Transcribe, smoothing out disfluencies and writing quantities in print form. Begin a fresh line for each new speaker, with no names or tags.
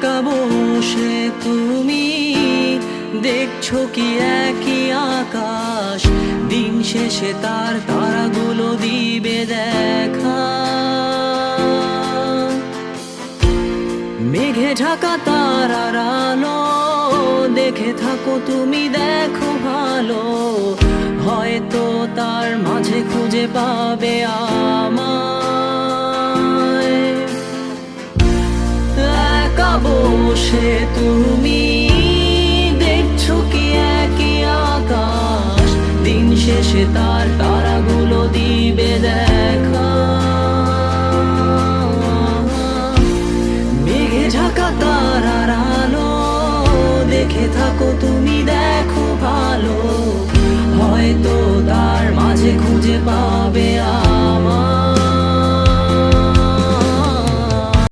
একা বসে তুমি দেখছো কি একই আকাশ, দিন শেষে তার তারাগুলো দিবে দেখা। মেঘে ঢাকা তারার আলো দেখে থাকো তুমি, দেখো ভালো, হয়তো তার মাঝে খুঁজে পাবে আমায়। একা বসে তুমি দেখছো কি একই আকাশ, দিন শেষে তার তারাগুলো দিবে দেখা। মেঘে ঢাকা তারার আলো দেখে থাকো তুমি, দেখো ভালো, হয়তো তার মাঝে খুঁজে পাবে